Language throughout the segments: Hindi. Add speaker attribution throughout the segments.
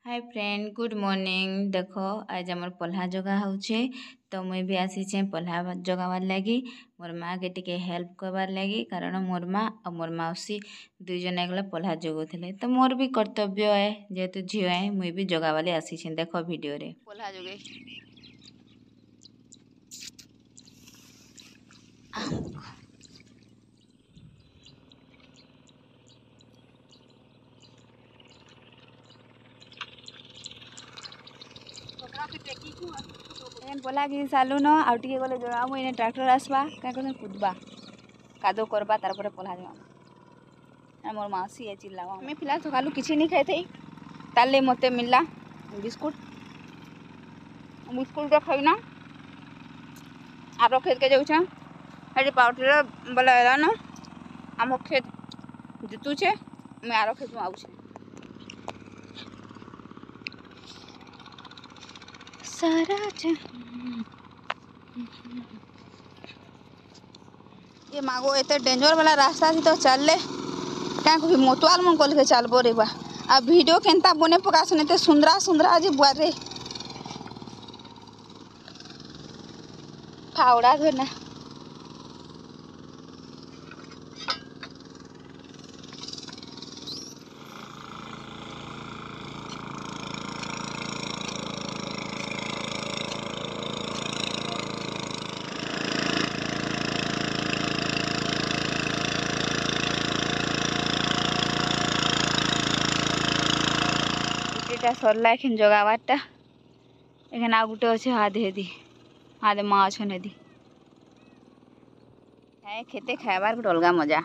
Speaker 1: Hi friend good morning. देख आज आमर पल्हा जगा होचे तो मुई भी आसीचे पल्हा जगावार लगी मोर माँ के टिके हेल्प करवार लगी कारण मोर माँ और मोर मौसी दुई जन एकला पल्हा जगुले तो मोर भी कर्तव्य है जेहेतु झील है मुई भी जगावाले आसीचे। देख वीडियो रे पल्हा जगे पल्हा घिस सालु न आउ टिके गले जगामु इने ट्रैक्टर आसबा क्या कहते कुदबा कादो करबा तार पर पल्हा जगामु मोर मौसी है चिल्लावा मैं फिलहाल सकालू किसी नहीं खाई थी ताले मते मिलला बिस्कुट बिस्कुट तो खाई ना आप खेत के जाऊँ हेटी पाउडर बोला है ना आम खेत जुतुचे मैं आर खेत में आऊँ सारा ये मागो एते डेंजर वाला रास्ता थी तो चल ले क्या कभी मोतवाल मन कल के चलबो रे बा आ वीडियो केनता बने पकासन एते सुंदरा सुंदरा आज बुआरे फावड़ा धरना सरला एखन जगावारटा एखन आ गुटे अच्छे हाथ हेदी हाथ माँ अच्छन हेदी है खेते खाइबार गोटे अलग मजा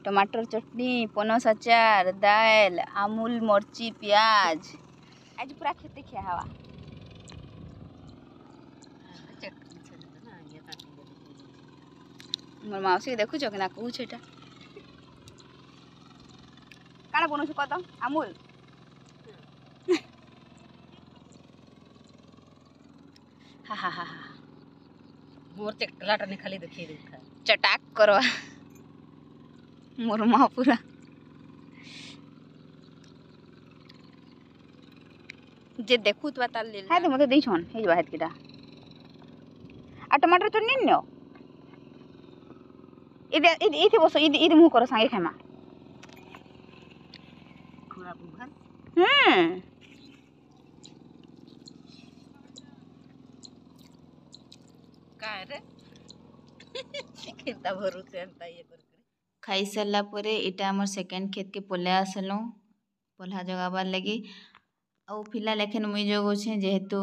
Speaker 1: टमाटर चटनी पनस अचार दाल आमूल मर्ची प्याज आज पूरा खेते खिया हवा मोर मौसी देखु कि ना कहू छेटा काना बनौछु कत आमूल हा हा हा मोर चकलाटा ने खाली देखिए देखा चटाक करवा मोर माँ पूरा जे देखु तो ताल ले हाय मते देई छन हे बाहेत किटा आ टमाटर चटनी नो इदे इथे बस इदे मुह कर संगे खामा खुरा बुघर काय रे केता भरू से अंता ये कर खाई सरला परे इटा हमर सेकंड खेत के पल्हा आसलु पल्हा जगाबार लगी आउ फिलहाल एखन मुई जगोछे जेहेतु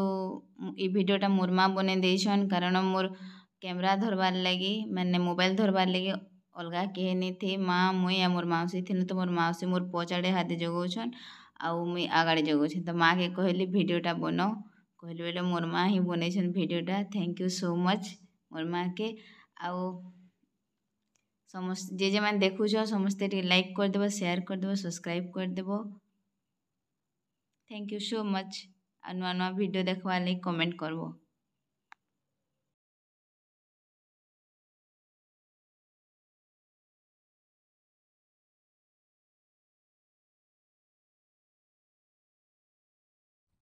Speaker 1: ई वीडियोटा मोर माँ बने देछन कारण मोर कैमरा धरबार लगी माने मोबाइल धरबार लगी अलगा केहे नहीं थे माँ मुई आ मोर मौसी थी तो मोर मौसी मोर पचाड़े हाथे जगौछन आउ मुई आगाड़े जगौछे तो माँ के कहली वीडियोटा बनाओ कहली बोले मोर माँ ही बनैछन वीडियोटा थैंक यू सो मच मोर माँ के आउ समस्त जे मैंने देखुछ समस्ते लाइक करदेव शेयर करदेव सब्सक्राइब करदेव थैंक यू सो मच आ नुआ नुआ वीडियो देखवार लगी कमेंट करबो।